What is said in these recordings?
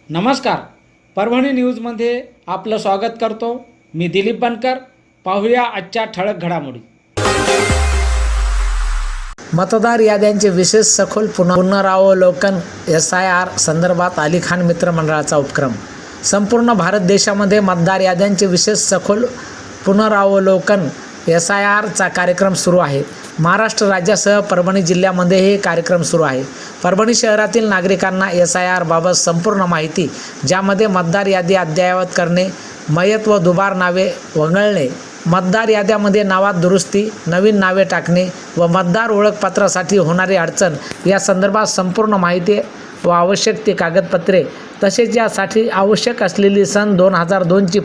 नमस्कार, परभणी न्यूजमध्ये आपलं स्वागत करतो. मी दिलीप बनकर. पाहूया आजच्या ठळक घडामोडी. मतदार याद्यांचे विशेष सखोल पुनरावलोकन SIR संदर्भात अलीखान मित्र मंडळाचा उपक्रम. संपूर्ण भारत देशामध्ये मतदार याद्यांचे विशेष सखोल पुनरावलोकन SIR चा कार्यक्रम सुरू आहे. महाराष्ट्र राज्यासह परभणी जिल्ह्यामध्ये हे कार्यक्रम सुरू आहे. परभणी शहरातील नागरिकांना SIR बाबत संपूर्ण माहिती, ज्यामध्ये मतदार यादी अद्ययावत करणे, मयत व दुबार नावे वगळणे, मतदार याद्यामध्ये नावात दुरुस्ती, नवीन नावे टाकणे व मतदार ओळखपत्रासाठी होणारी अडचण या संदर्भात संपूर्ण माहिती व आवश्यक ती कागदपत्रे तसेच यासाठी आवश्यक असलेली सन 2002ची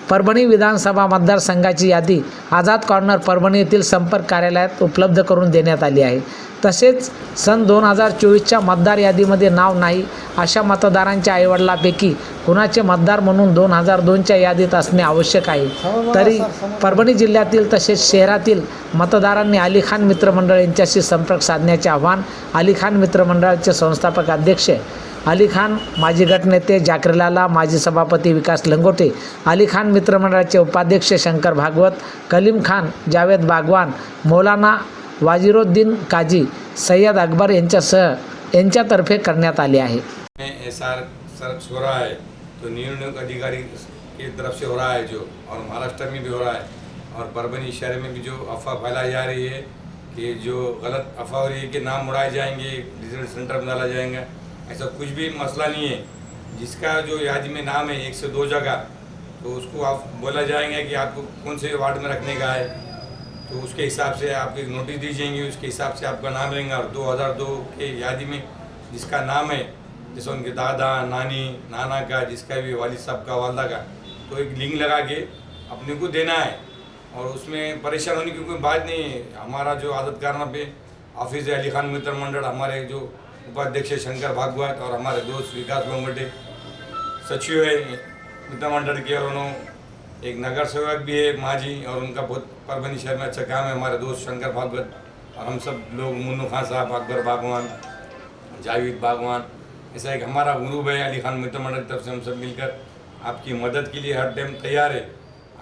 परभणी विधानसभा मतदारसंघाची यादी आझाद कॉर्नर परभणी येथील संपर्क कार्यालयात उपलब्ध करून देण्यात आली आहे. तसेच सन 2024च्या मतदार यादीमध्ये नाव नाही अशा मतदारांच्या आईवडिलांपैकी कुणाचे मतदार म्हणून 2002च्या यादीत असणे आवश्यक आहे. तरी परभणी जिल्ह्यातील तसेच शहरातील मतदारांनी अलीखान मित्रमंडळ यांच्याशी संपर्क साधण्याचे आवाहन अलीखान मित्रमंडळाचे संस्थापक अध्यक्ष अलीखान, माजी गटनेते जाकरीलाला, माजी सभापती विकास लंगोटे, अलीखान मित्रमंडळाचे उपाध्यक्ष शंकर भागवत, कलीम खान, जावेद बागवान, मौलाना वाजिरुद्दीन काजी, सय्यद अकबर यांच्यातर्फे करण्यात आले आहे. SIR सर्च हो रहा है तो नियुक्त अधिकारी की तरफ से हो रहा है जो, और महाराष्ट्र में भी हो रहा है और परभनी शहर में भी जो अफवाह फैलाई जा रही है कि जो गलत अफवाह हो रही है कि नाम उड़ाए जाएंगे, डिजिटल सेंटर में डाला जाएगा, ऐसा कुछ भी मसला नहीं है. जिसका जो यादी में नाम है 1 से 2 जगह, तो उसको आप बोला जाएगा कि आपको कौन से वार्ड में रखने का है, तो उसके हिसाब से आपको एक नोटिस दी जाएंगी, उसके हिसाब से आपका नाम रहेगा. और 2002 के यादी में जिसका नाम है, जैसे उनके दादा, नानी, नाना का, जिसका भी वालिद साहब का, वालदा का, तो एक लिंक लगा के अपने को देना है. और उसमें परेशान होने की कोई बात नहीं है. हमारा जो आदत करना पे ऑफिस है अलीखान मित्र मंडल, हमारे जो उपाध्यक्ष शंकर भागवत और हमारे दोस्त विकास लंगोटे सचिव है मित्र मंडल के, और उन्होंने एक नगर सेवक भी है माजी, और उनका बहुत परभनी शहर में अच्छा काम है. हमारे दोस्त शंकर भागवत और हम सब लोग, मुन्नू खान साहब, अकबर बागवान, जावेद बागवान, ऐसा एक हमारा ग्रुप है अलीखान मित्र मंडल की तरफ से. हम सब मिलकर आपकी मदद के लिए हर टाइम तैयार है.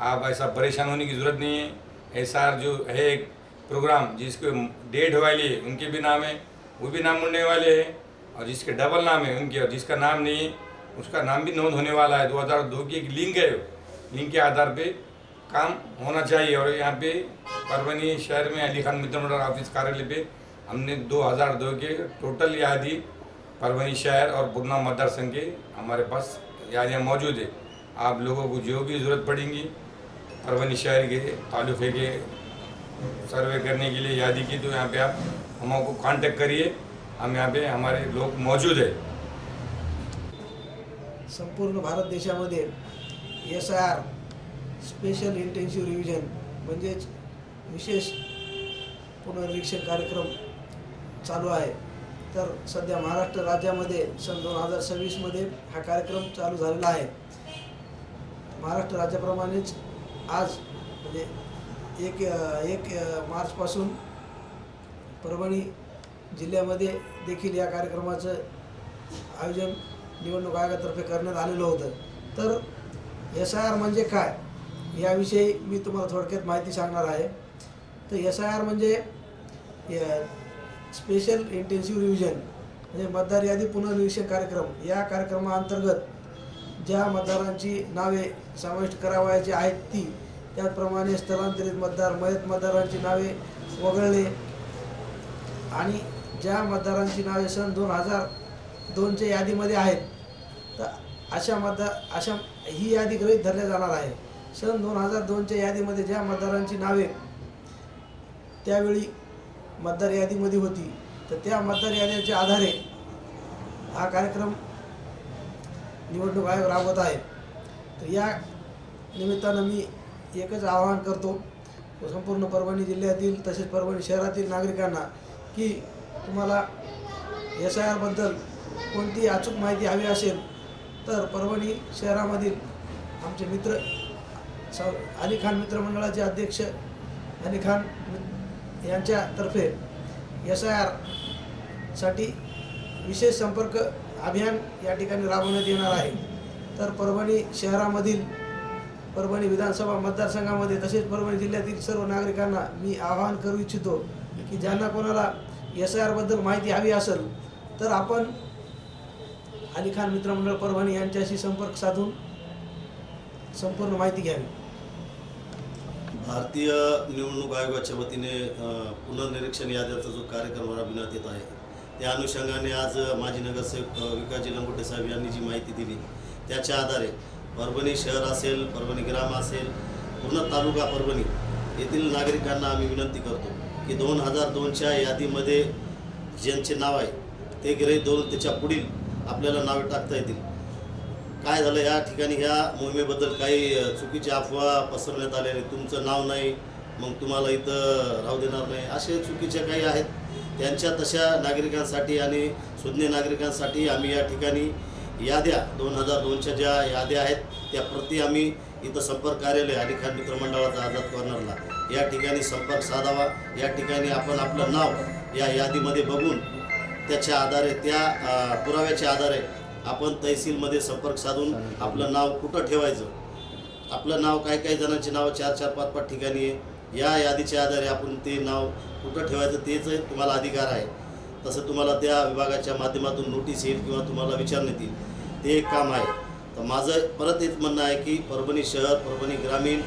आप ऐसा परेशान होने की ज़रूरत नहीं है. SIR जो है एक प्रोग्राम जिसको डेट वाली है, उनके भी नाम है, वो भी नाम उड़ने वाले हैं, और जिसके डबल नाम है उनके, और जिसका नाम नहीं है उसका नाम भी नोंद होने वाला है. 2002 की एक लिंक है, लिंक के आधार पे काम होना चाहिए. और यहाँ पे परभनी शहर में अलीखान मित्र मंडल ऑफिस कार्यालय पे हमने 2002 के टोटल यादी परभनी शहर और पूर्णा मतदार संघ के हमारे पास यादियाँ मौजूद है. आप लोगों को जो भी ज़रूरत पड़ेगी परभनी शहर के तालुके के सर्वे करने के लिए यादी की, तो यहाँ पे आप हमको कांटेक्ट करिए. हम यहाँ पे हमारे लोग मौजूद है. संपूर्ण भारत देशामध्ये SIR स्पेशल इंटेन्सिव्ह रिव्हिजन म्हणजेच विशेष पुनर्निरीक्षण कार्यक्रम चालू आहे. तर सध्या महाराष्ट्र राज्यामध्ये सन 2026मध्ये हा कार्यक्रम चालू झालेला आहे. महाराष्ट्र राज्याप्रमाणेच आज म्हणजे एक मार्चपासून परभणी जिल्ह्यामध्ये देखील या कार्यक्रमाचं आयोजन निवडणूक आयोगातर्फे करण्यात आलेलं होतं. तर SIR म्हणजे काय याविषयी मी तुम्हाला थोडक्यात माहिती सांगणार आहे. तर SIR म्हणजे स्पेशल इंटेन्सिव्ह रिव्हिजन म्हणजे मतदार यादी पुनर्निरीक्षण कार्यक्रम. या कार्यक्रमाअंतर्गत ज्या मतदारांची नावे समाविष्ट करावयाची आहेत ती, त्याचप्रमाणे स्थलांतरित मतदार, मयत मतदारांची नावे वगळणे, आणि ज्या मतदारांची नावे सन 2002च्या यादीमध्ये आहेत, तर अशा ही यादी गृहीत धरल्या जाणार आहे. सन 2002च्या यादीमध्ये ज्या मतदारांची नावे त्यावेळी मतदार यादीमध्ये होती, तर त्या मतदार यादीच्या आधारे हा कार्यक्रम निवडणूक आयोग राबवत आहे. तर या निमित्तानं मी एकच आवाहन करतो संपूर्ण परभणी जिल्ह्यातील तसेच परभणी शहरातील नागरिकांना की तुम्हाला SIR बद्दल कोणती अचूक माहिती हवी असेल तर परभणी शहरामधील आमचे मित्र अलीखान मित्रमंडळाचे अध्यक्ष अलीखान यांच्यातर्फे SIR साठी विशेष संपर्क अभियान या ठिकाणी राबवण्यात येणार आहे. तर परभणी शहरामधील परभणी विधानसभा मतदारसंघामध्ये तसेच परभणी जिल्ह्यातील सर्व नागरिकांना मी आवाहन करू इच्छितो की ज्यांना कोणाला SIR बद्दल माहिती हवी असेल तर आपण अली खान मित्रमंडळ परभणी यांच्याशी संपर्क साधून संपूर्ण माहिती घ्यावी. भारतीय निवडणूक आयोगाच्या वतीने पुनर्निरीक्षण याद्याचा जो कार्यक्रम राबविण्यात येत आहे त्या अनुषंगाने आज माजी नगरसेवक विकासजी लंगोटे साहेब यांनी जी माहिती दिली त्याच्या आधारे परभणी शहर असेल, परभणी ग्राम असेल, पूर्ण तालुका परभणी येथील नागरिकांना आम्ही विनंती करतो की 2002च्या यादीमध्ये ज्यांचे नाव आहे ते ग्रहित धरून त्याच्या पुढील आपल्याला नावे टाकता येतील. काय झालं या ठिकाणी ह्या मोहिमेबद्दल काही चुकीची अफवा पसरवण्यात आलेली, तुमचं नाव नाही मग तुम्हाला इथं राहू देणार नाही, असे चुकीचे काही आहेत. त्यांच्या तशा नागरिकांसाठी आणि सुज्ञ नागरिकांसाठी आम्ही या ठिकाणी याद्या 2002च्या ज्या याद्या आहेत त्या प्रति आम्ही इथं संपर्क कार्यालय अली खान मित्रमंडळाचा आझाद कॉर्नरला या ठिकाणी संपर्क साधावा. या ठिकाणी आपण आपलं नाव या यादीमध्ये बघून त्याच्या आधारे त्या पुराव्याच्या आधारे आपण तहसीलमध्ये संपर्क साधून आपलं नाव कुठं ठेवायचं, आपलं नाव काही जणांची नावं 4-4, 5-5 ठिकाणी आहे. या यादीच्या आधारे आपण ते नाव कुठं ठेवायचं तेच तुम्हाला अधिकार आहे. तसं तुम्हाला त्या विभागाच्या माध्यमातून नोटीस येईल किंवा तुम्हाला विचारण्यात येईल, ते एक काम आहे. तर माझं परत एक म्हणणं आहे की परभणी शहर, परभणी ग्रामीण,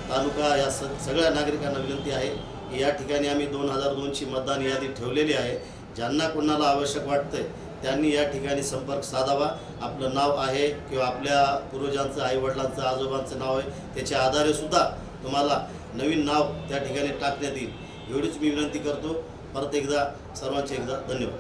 तालुका या सगळ्या नागरिकांना विनंती आहे की या ठिकाणी आम्ही 2002ची मतदान यादी ठेवलेली आहे. ज्यांना कोणाला आवश्यक वाटतंय त्यांनी या ठिकाणी संपर्क साधावा. आपलं नाव आहे किंवा आपल्या पूर्वजांचं, आईवडिलांचं, आजोबांचं नाव आहे त्याच्या आधारे सुद्धा तुम्हाला नवीन नाव त्या ठिकाणी टाकण्यात येईल. एवढीच मी विनंती करतो. परत एकदा सर्वांचे एकदा धन्यवाद.